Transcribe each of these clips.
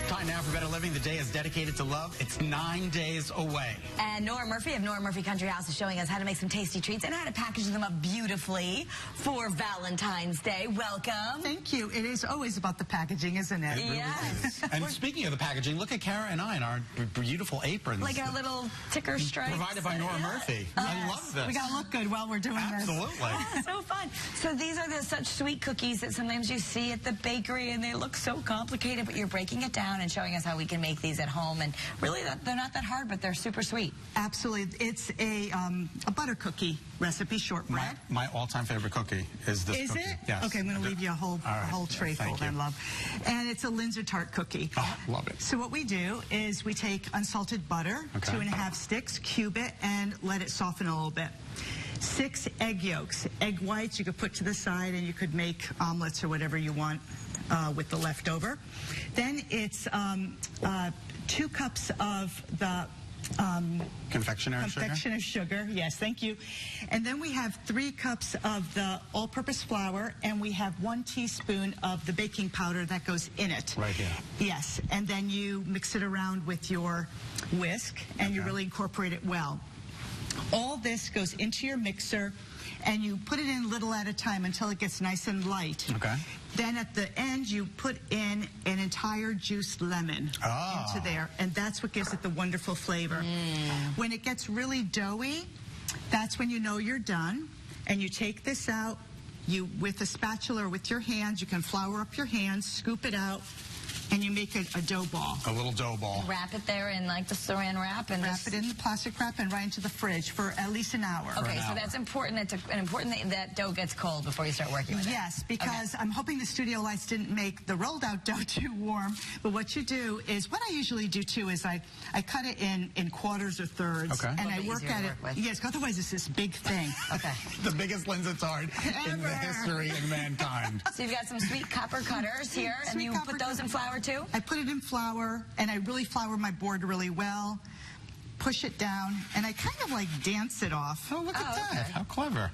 Time now for Better Living. The day is dedicated to love. It's 9 days away. And Nora Murphy of Nora Murphy Country House is showing us how to make some tasty treats and how to package them up beautifully for Valentine's Day. Welcome. Thank you. It is always about the packaging, isn't it? It really is. And speaking of the packaging, look at Kara and I in our beautiful aprons. Like our little ticker stripes. Provided by Nora Murphy. Yes. I love this. We got to look good while we're doing this. Absolutely. Oh, so fun. So these are such sweet cookies that sometimes you see at the bakery and they look so complicated, but you're breaking it down and showing us how we can make these at home. And really, they're not that hard, but they're super sweet. Absolutely. It's a butter cookie recipe, shortbread. My all-time favorite cookie is this cookie. Is it? Yes. Okay, I'm going to leave you a whole tray full, then, love. And it's a Linzer tart cookie. Oh, love it. So what we do is we take unsalted butter, 2½ sticks, cube it, and let it soften a little bit. 6 egg yolks. Egg whites you could put to the side, and you could make omelets or whatever you want with the leftover. Then it's 2 cups of the confectioner sugar. Yes, thank you. And then we have 3 cups of the all-purpose flour, and we have 1 teaspoon of the baking powder that goes in it. Right here. Yes, and then you mix it around with your whisk, and you really incorporate it well. All this goes into your mixer, and you put it in little at a time until it gets nice and light. Okay. Then at the end, you put in an entire juiced lemon into there, and that's what gives it the wonderful flavor. When it gets really doughy, that's when you know you're done, and you take this out. You, with a spatula or with your hands, you can flour up your hands, scoop it out, and you make a dough ball. A little dough ball. Wrap it there in like the saran wrap and wrap it in the plastic wrap and right into the fridge for at least an hour. Okay, so that's important. It's important that dough gets cold before you start working with it. Yes, because I'm hoping the studio lights didn't make the rolled out dough too warm. But what you do is, what I usually do too is I cut it in quarters or thirds. Okay. And I work at it. Yes, otherwise it's this big thing. Okay. The biggest Linzer tart in the history of mankind. So you've got some sweet copper cutters here, and you put those in flour too? I put it in flour, and I really flour my board really well. Push it down, and I kind of like dance it off. Oh, look at that. How clever.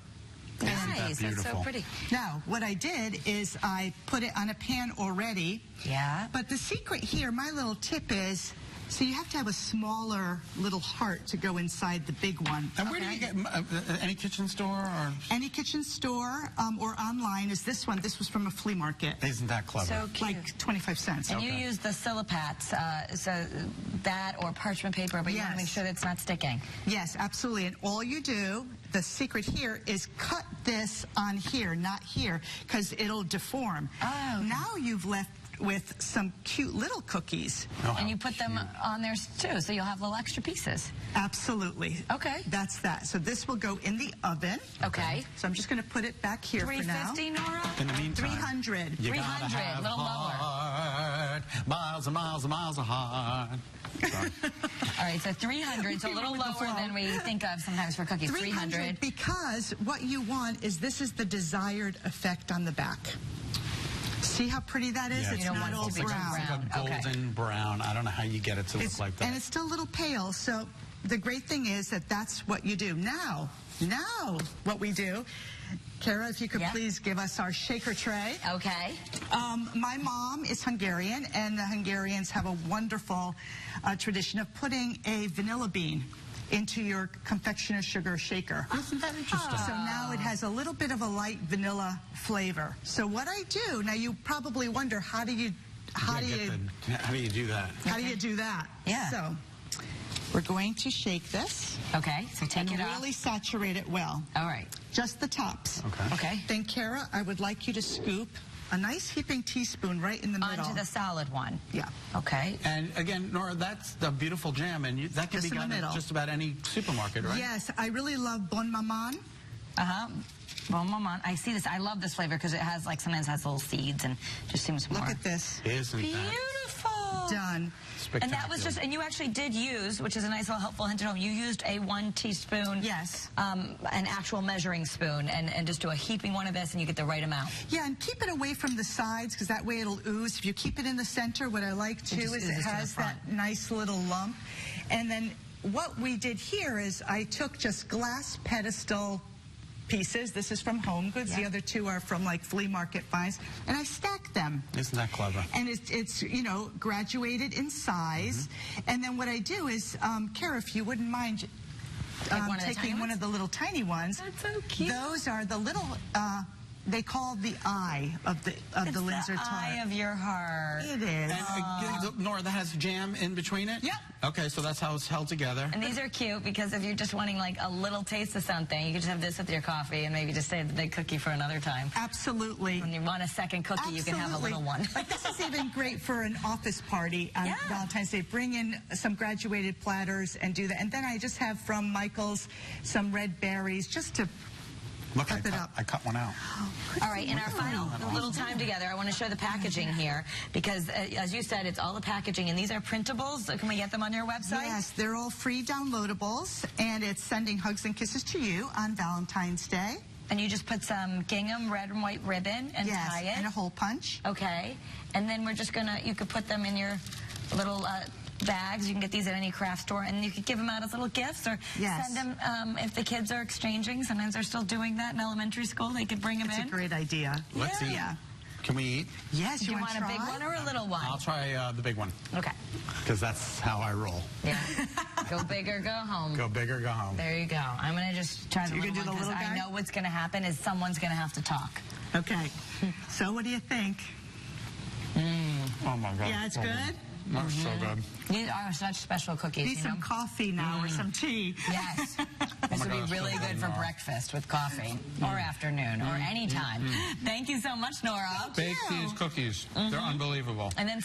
Nice. That's so pretty. Now, what I did is I put it on a pan already. Yeah. But the secret here, my little tip is, so you have to have a smaller little heart to go inside the big one. And where do you get any kitchen store or? Any kitchen store or online is this one. This was from a flea market. Isn't that clever? So cute. Like 25 cents. And you use the Silipats, so that or parchment paper, but you want to make sure that it's not sticking. Yes, absolutely. And all you do, the secret here, is cut this on here, not here, because it'll deform. Oh. Now you've left with some cute little cookies. Oh, and you put them on there too, so you'll have little extra pieces. Absolutely. Okay. That's that. So this will go in the oven. Okay. So I'm just going to put it back here for now. 350, Nora? In the meantime, 300. 300, a little lower. Miles and miles and miles of heart. Sorry. All right, so 300, so a little lower than we think of sometimes for cookies. 300. Because what you want is, this is the desired effect on the back. See how pretty that is? Yeah, it's not all brown. It's like a golden brown. I don't know how you get it to look like that. And it's still a little pale. So the great thing is that that's what you do. Now what we do, Kara, if you could please give us our shaker tray. Okay. My mom is Hungarian, and the Hungarians have a wonderful tradition of putting a vanilla bean into your confectioner sugar shaker. Isn't that interesting? So now it has a little bit of a light vanilla flavor. So what I do, now you probably wonder, how do you do that? Yeah. So we're going to shake this. Okay, so take it off. Really saturate it well. All right. Just the tops. Okay. Then, Kara, I would like you to scoop a nice heaping teaspoon right in the middle. Onto the solid one. Yeah. Okay. And again, Nora, that's the beautiful jam, and that can be gotten at just about any supermarket, right? Yes, I really love Bon Maman. Bon Maman. I see this. I love this flavor because it has, like, sometimes has little seeds and just seems more. Look at this. Isn't beautiful. Done. And that was just, and you actually did use, which is a nice little helpful hint at home, you used a 1 teaspoon, an actual measuring spoon, and just do a heaping one of this and you get the right amount. Yeah, and keep it away from the sides because that way it'll ooze. If you keep it in the center, what I like too is it has that nice little lump. And then what we did here is I took just glass pedestal pieces. This is from Home Goods. The other 2 are from like flea market finds. And I stack them. Isn't that clever? And it's you know, graduated in size. And then what I do is, Kara, if you wouldn't mind taking one of the little tiny ones. That's so cute. Those are the little, they call the eye of the Linzer tart. It's the eye of your heart. It is. And, Nora, that has jam in between it? Yep. Okay, so that's how it's held together. And these are cute because if you're just wanting like a little taste of something, you can just have this with your coffee and maybe just save the big cookie for another time. Absolutely. When you want a second cookie, you can have a little one. Like this is even great for an office party on Valentine's Day. Bring in some graduated platters and do that. And then I just have from Michael's some red berries just to Look, I cut one out. All right, in our final little time together, I want to show the packaging here because, as you said, it's all the packaging, and these are printables. Can we get them on your website? Yes, they're all free downloadables, and it's sending hugs and kisses to you on Valentine's Day. And you just put some gingham red and white ribbon and tie it. And a hole punch. Okay, and then we're just gonna, you could put them in your little bags. You can get these at any craft store, and you could give them out as little gifts or send them if the kids are exchanging. Sometimes they're still doing that in elementary school. They could bring them in. It's a great idea. Let's eat. Yeah. Can we eat? Yes, you want a big one or a little one? I'll try the big one. Okay. Because that's how I roll. Yeah. Go big or go home. Go big or go home. There you go. I'm going to just try the little one because I know what's going to happen is someone's going to have to talk. Okay. So what do you think? Oh, my God. Yeah, it's good? That's so good. These are such special cookies. Need some coffee now or some tea. Yes. This would be really good for breakfast with coffee or afternoon or any time. Thank you so much, Nora. Baked these cookies. They're unbelievable. And then